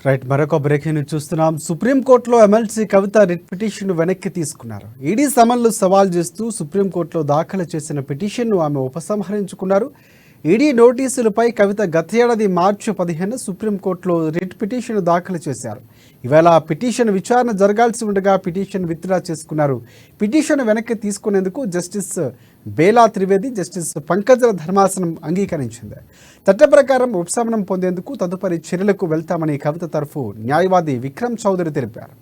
Right, మరొక breaking news చూస్తున్నాం. సుప్రీంకోర్టులో ఎమ్మెల్సీ కవిత రిట్ పిటిషన్ వెనక్కి తీసుకున్నారు. ఈడీ సమన్లు సవాల్ చేస్తూ సుప్రీంకోర్టులో దాఖలు చేసిన పిటిషన్ను ఆమె ఉపసంహరించుకున్నారు. ఈడీ నోటీసులపై కవిత గత ఏడాది మార్చి 15 సుప్రీంకోర్టులో రిట్ పిటిషన్ దాఖలు చేశారు. ఇవాళ పిటిషన్ విచారణ జరగాల్సి ఉండగా పిటిషన్ విత్డ్రా చేసుకున్నారు. పిటిషన్ వెనక్కి తీసుకునేందుకు జస్టిస్ బేలా త్రివేది, జస్టిస్ పంకజ్ల ధర్మాసనం అంగీకరించింది. చట్ట ప్రకారం ఉపశమనం పొందేందుకు తదుపరి చర్యలకు వెళ్తామని కవిత తరఫు న్యాయవాది విక్రమ్ చౌదరి తెలిపారు.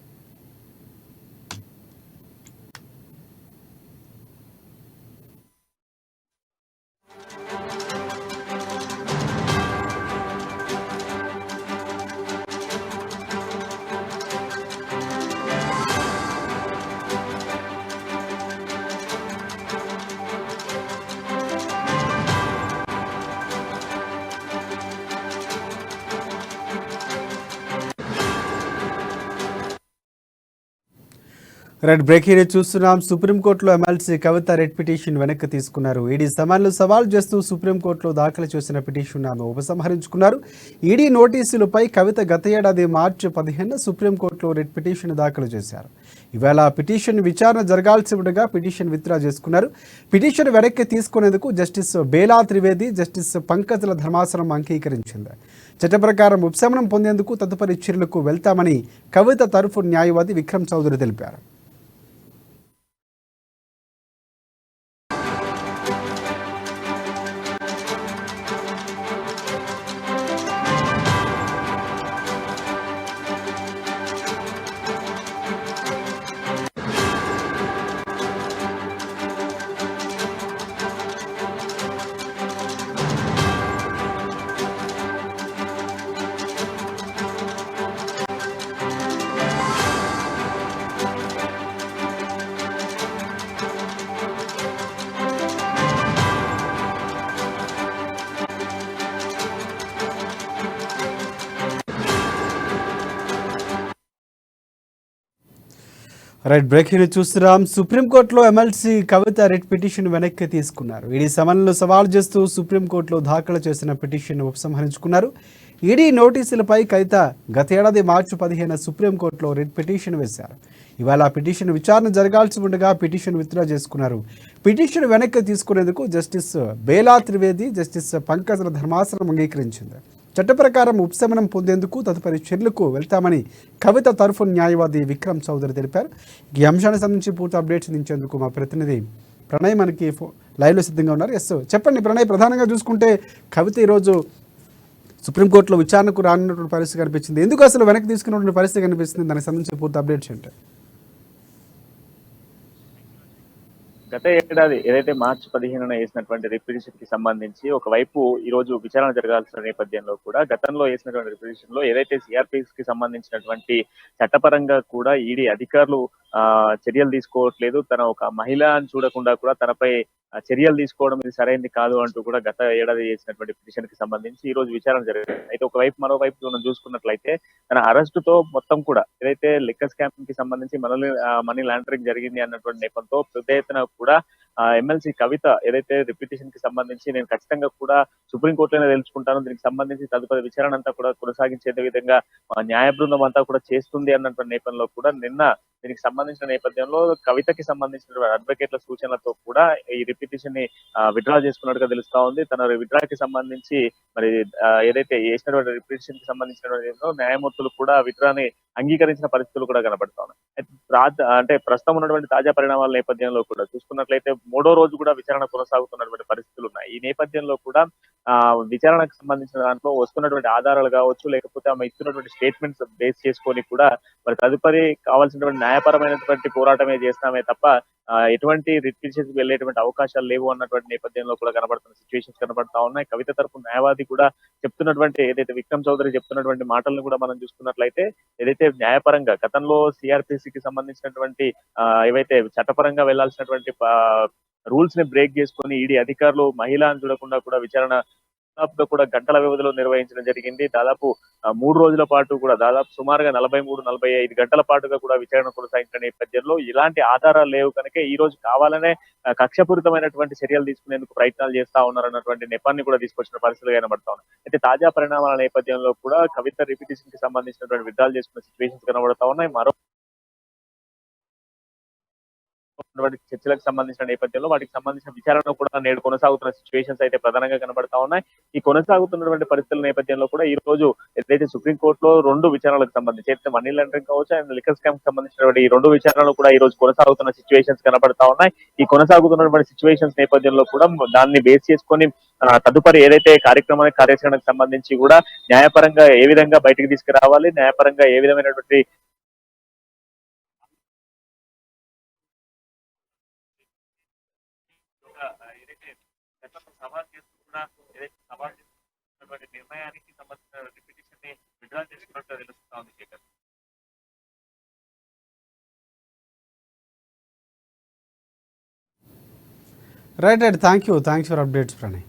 రెడ్ బ్రేకింగ్ చూస్తున్నాం. సుప్రీంకోర్టులో ఎమ్మెల్సీ కవిత రెడ్ పిటిషన్ వెనక్కి తీసుకున్నారు. ఈడీ సమన్లు సవాల్ చేస్తూ సుప్రీంకోర్టులో దాఖలు చేసిన పిటిషన్ ఆమె ఉపసంహరించుకున్నారు. ఈడీ నోటీసులపై కవిత గత ఏడాది మార్చి 15 సుప్రీంకోర్టులో రెడ్ పిటిషన్ దాఖలు చేశారు. ఇవాళ పిటిషన్ విచారణ జరగాల్సి ఉండగా పిటిషన్ విత్డ్రా చేసుకున్నారు. పిటిషన్ వెనక్కి తీసుకునేందుకు జస్టిస్ బేలా త్రివేది, జస్టిస్ పంకజ్ల ధర్మాసనం అంగీకరించింది. చట్ట ప్రకారం ఉపశమనం పొందేందుకు తదుపరి చర్యలకు వెళ్తామని కవిత తరఫు న్యాయవాది విక్రమ్ చౌదరి తెలిపారు. రైట్, బ్రేకింగ్ చూస్తున్నాం. సుప్రీంకోర్టులో ఎమ్మెల్సీ కవిత రిట్ పిటిషన్ వెనక్కి తీసుకున్నారు. ఈడీ సమన్లు సవాల్ చేస్తూ సుప్రీంకోర్టులో దాఖలు చేసిన పిటిషన్ ఉపసంహరించుకున్నారు. ఈడీ నోటీసులపై కవిత గత ఏడాది మార్చి 15 సుప్రీంకోర్టులో రిట్ పిటిషన్ వేశారు. ఇవాళ పిటిషన్ విచారణ జరగాల్సి ఉండగా పిటిషన్ విత్డ్రా చేసుకున్నారు. పిటిషన్ వెనక్కి తీసుకునేందుకు జస్టిస్ బేలా త్రివేది, జస్టిస్ పంకజ్ల ధర్మాసనం అంగీకరించింది. చట్ట ప్రకారం ఉపశమనం పొందేందుకు తదుపరి చర్యలకు వెళ్తామని కవిత తరఫు న్యాయవాది విక్రమ్ చౌదరి తెలిపారు. ఈ అంశానికి సంబంధించి పూర్తి అప్డేట్స్ అందించేందుకు మా ప్రతినిధి ప్రణయ్ మనకి లైవ్లో సిద్ధంగా ఉన్నారు. ఎస్, చెప్పండి ప్రణయ్. ప్రధానంగా చూసుకుంటే కవిత ఈరోజు సుప్రీంకోర్టులో విచారణకు రానున్నటువంటి పరిస్థితి కనిపించింది. ఎందుకు అసలు వెనక్కి తీసుకున్నటువంటి పరిస్థితి కనిపిస్తుంది? దానికి సంబంధించి పూర్తి అప్డేట్స్ ఏంటి? గత ఏడాది ఏదైతే మార్చి 15 వేసినటువంటి రిపిటిషన్ కి సంబంధించి ఒకవైపు ఈ రోజు విచారణ జరగాల్సిన నేపథ్యంలో కూడా గతంలో వేసినటువంటి రిపిటిషన్ లో ఏదైతే సిఆర్పిఎస్ కి సంబంధించినటువంటి చట్టపరంగా కూడా ఈడీ అధికారులు చర్యలు తీసుకోవట్లేదు, తన ఒక మహిళ అని చూడకుండా కూడా తనపై చర్యలు తీసుకోవడం ఇది సరైనది కాదు అంటూ కూడా గత ఏడాది చేసినటువంటి పిటిషన్ కి సంబంధించి ఈ రోజు విచారణ జరిగింది. అయితే ఒకవైపు మరోవైపు మనం చూసుకున్నట్లయితే తన అరెస్టుతో మొత్తం కూడా ఏదైతే లిక్కర్ స్కామ్ కి సంబంధించి మనీ లాండరింగ్ జరిగింది అన్నటువంటి నేపథ్యంతో పెద్ద ఎత్తున కూడా ఎమ్మెల్సీ కవిత ఏదైతే రిపిటిషన్ కి సంబంధించి నేను ఖచ్చితంగా కూడా సుప్రీంకోర్టులోనే తెలుసుకుంటాను, దీనికి సంబంధించి తదుపరి విచారణ అంతా కూడా కొనసాగించే విధంగా న్యాయ బృందం అంతా కూడా చేస్తుంది అన్నటువంటి నేపథ్యంలో కూడా నిన్న దీనికి సంబంధించిన నేపథ్యంలో కవితకి సంబంధించిన అడ్వకేట్ల సూచనలతో కూడా ఈ రిపిటిషన్ ని విత్డ్రా చేసుకున్నట్టుగా తెలుస్తా ఉంది. తన విత్డ్రాకి సంబంధించి మరి ఏదైతే వేసినటువంటి రిపిటిషన్ కి సంబంధించిన న్యాయమూర్తులు కూడా విత్డ్రాని అంగీకరించిన పరిస్థితులు కూడా కనబడతా ఉన్నాయి. అంటే ప్రస్తుతం ఉన్నటువంటి తాజా పరిణామాల నేపథ్యంలో కూడా చూసుకున్నట్లయితే 3వ రోజు కూడా విచారణ కొనసాగుతున్నటువంటి పరిస్థితులు ఉన్నాయి. ఈ నేపథ్యంలో కూడా విచారణకు సంబంధించిన దాంట్లో వస్తున్నటువంటి ఆధారాలు కావచ్చు, లేకపోతే ఆమె ఇస్తున్నటువంటి స్టేట్మెంట్స్ బేస్ చేసుకొని కూడా మరి తదుపరి కావాల్సినటువంటి న్యాయపరమైనటువంటి పోరాటమే చేస్తామే తప్ప ఎటువంటి రిట్ పిటిషన్కి వెళ్ళేటువంటి అవకాశాలు లేవు అన్నటువంటి నేపథ్యంలో కూడా కనబడుతున్న సిచ్యువేషన్స్ కనబడతా ఉన్నాయి. కవిత తరపు న్యాయవాది కూడా చెప్తున్నటువంటి ఏదైతే విక్రమ్ చౌదరి చెప్తున్నటువంటి మాటలను కూడా మనం చూసుకున్నట్లయితే ఏదైతే న్యాయపరంగా గతంలో సిఆర్పిసికి సంబంధించినటువంటి ఏవైతే చట్టపరంగా వెళ్లాల్సినటువంటి రూల్స్ ని బ్రేక్ చేసుకొని ఈడీ అధికారులు మహిళ అని చూడకుండా కూడా విచారణ దాదాపుగా కూడా గంటల వ్యవధిలో నిర్వహించడం జరిగింది. దాదాపు 3 రోజుల పాటు కూడా దాదాపు సుమారుగా 43, 45 గంటల పాటుగా కూడా విచారణ కొనసాగించిన నేపథ్యంలో ఇలాంటి ఆధారాలు లేవు కనుక ఈ రోజు కావాలనే కక్షపూరితమైనటువంటి చర్యలు తీసుకునేందుకు ప్రయత్నాలు చేస్తా ఉన్నారన్నటువంటి నెపాన్ని కూడా తీసుకొచ్చిన పరిస్థితులు కనబడతా ఉన్నాయి. అయితే తాజా పరిణామాల నేపథ్యంలో కూడా కవిత రిపిటిషన్ కి సంబంధించినటువంటి విత్డ్రాల్ చేసుకున్న సిచ్యువేషన్స్ కనబడతా ఉన్నాయి. చర్చలకు సంబంధించిన నేపథ్యంలో వాటికి సంబంధించిన విచారణ కూడా నేడు కొనసాగుతున్న సిచ్యువేషన్స్ అయితే ప్రధానంగా కనబడతా ఉన్నాయి. ఈ కొనసాగుతున్నటువంటి పరిస్థితుల నేపథ్యంలో కూడా ఈ రోజు ఏదైతే సుప్రీంకోర్టులో 2 విచారణలకు సంబంధించి అయితే మనీ లాండరింగ్ కావచ్చు అండ్ లిక్కర్ స్కామ్ కి సంబంధించినటువంటి ఈ 2 విచారణలు కూడా ఈ రోజు కొనసాగుతున్న సిచ్యువేషన్స్ కనబడతా ఉన్నాయి. ఈ కొనసాగుతున్నటువంటి సిచ్యువేషన్స్ నేపథ్యంలో కూడా దాన్ని బేస్ చేసుకొని తదుపరి ఏదైతే కార్యాచరణకు సంబంధించి కూడా న్యాయపరంగా ఏ విధంగా బయటకు తీసుకురావాలి, న్యాయపరంగా ఏ విధమైనటువంటి ఏదైతే చట్టంలో సవాల్ చేస్తూ కూడా ఏదైతే సవాల్ చేస్తున్నటువంటి నిర్ణయానికి సంబంధించిన రిపిటిషన్ ని విత్డ్రా చేసుకున్నట్టు తెలుస్తా ఉంది Shekhar. Right thank you for updates Pranay.